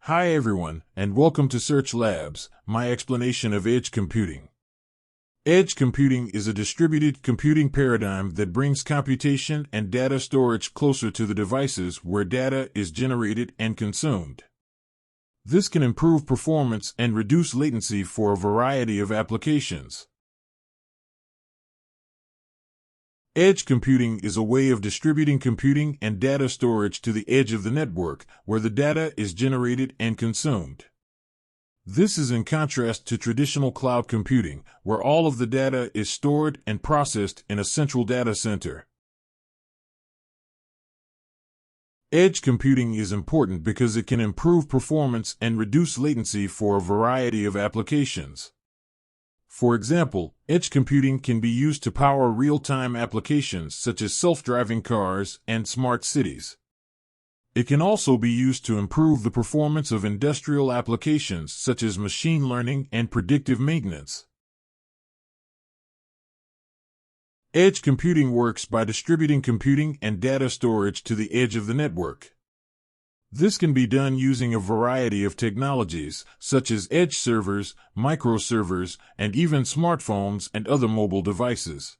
Hi everyone, and welcome to Search Labs, my explanation of edge computing. Edge computing is a distributed computing paradigm that brings computation and data storage closer to the devices where data is generated and consumed. This can improve performance and reduce latency for a variety of applications. Edge computing is a way of distributing computing and data storage to the edge of the network, where the data is generated and consumed. This is in contrast to traditional cloud computing, where all of the data is stored and processed in a central data center. Edge computing is important because it can improve performance and reduce latency for a variety of applications. For example, edge computing can be used to power real-time applications such as self-driving cars and smart cities. It can also be used to improve the performance of industrial applications such as machine learning and predictive maintenance. Edge computing works by distributing computing and data storage to the edge of the network. This can be done using a variety of technologies, such as edge servers, microservers, and even smartphones and other mobile devices.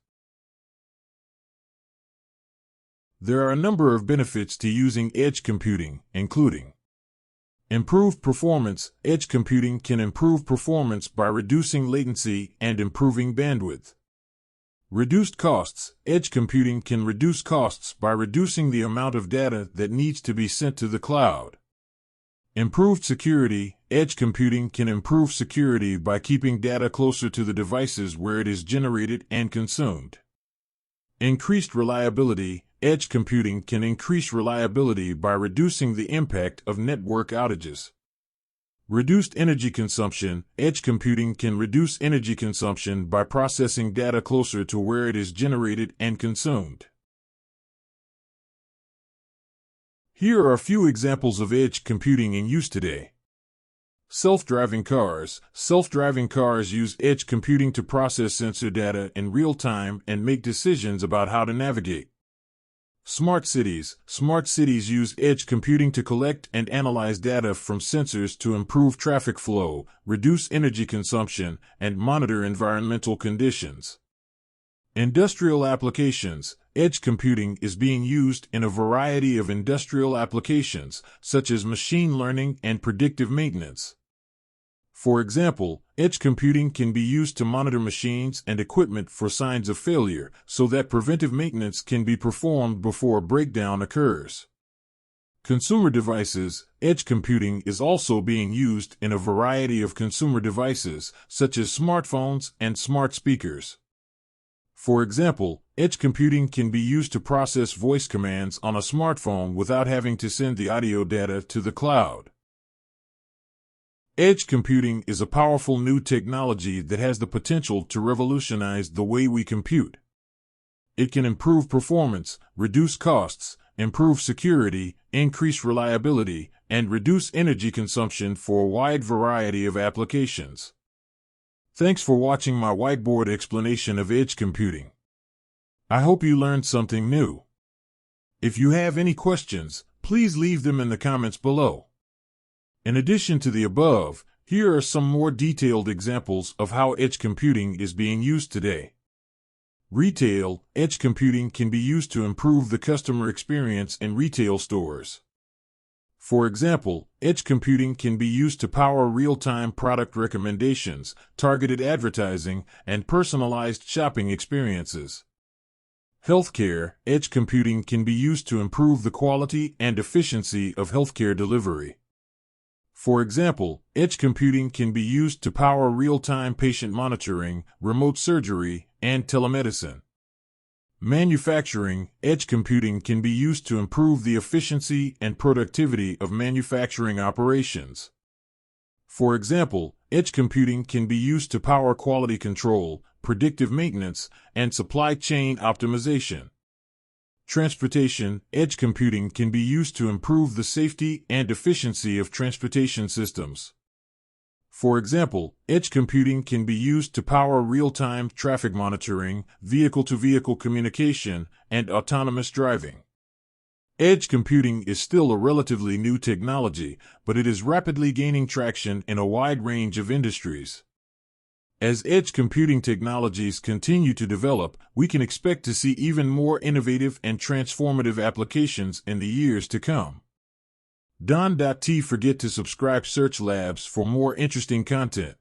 There are a number of benefits to using edge computing, including improved performance. Edge computing can improve performance by reducing latency and improving bandwidth. Reduced costs. Edge computing can reduce costs by reducing the amount of data that needs to be sent to the cloud. Improved security. Edge computing can improve security by keeping data closer to the devices where it is generated and consumed. Increased reliability. Edge computing can increase reliability by reducing the impact of network outages. Reduced energy consumption. Edge computing can reduce energy consumption by processing data closer to where it is generated and consumed. Here are a few examples of edge computing in use today. Self-driving cars. Self-driving cars use edge computing to process sensor data in real time and make decisions about how to navigate. Smart cities. Smart cities use edge computing to collect and analyze data from sensors to improve traffic flow, reduce energy consumption, and monitor environmental conditions. Industrial applications. Edge computing is being used in a variety of industrial applications, such as machine learning and predictive maintenance. For example, edge computing can be used to monitor machines and equipment for signs of failure, so that preventive maintenance can be performed before a breakdown occurs. Consumer devices. Edge computing is also being used in a variety of consumer devices, such as smartphones and smart speakers. For example, edge computing can be used to process voice commands on a smartphone without having to send the audio data to the cloud. Edge computing is a powerful new technology that has the potential to revolutionize the way we compute. It can improve performance, reduce costs, improve security, increase reliability, and reduce energy consumption for a wide variety of applications. Thanks for watching my whiteboard explanation of edge computing. I hope you learned something new. If you have any questions, please leave them in the comments below. In addition to the above, here are some more detailed examples of how edge computing is being used today. Retail. Edge computing can be used to improve the customer experience in retail stores. For example, edge computing can be used to power real-time product recommendations, targeted advertising, and personalized shopping experiences. Healthcare. Edge computing can be used to improve the quality and efficiency of healthcare delivery. For example, edge computing can be used to power real-time patient monitoring, remote surgery, and telemedicine. Manufacturing. Edge computing can be used to improve the efficiency and productivity of manufacturing operations. For example, edge computing can be used to power quality control, predictive maintenance, and supply chain optimization. Transportation. Edge computing can be used to improve the safety and efficiency of transportation systems. For example, edge computing can be used to power real-time traffic monitoring, vehicle-to-vehicle communication, and autonomous driving. Edge computing is still a relatively new technology, but it is rapidly gaining traction in a wide range of industries. As edge computing technologies continue to develop, we can expect to see even more innovative and transformative applications in the years to come. Don't forget to subscribe Search Labs for more interesting content.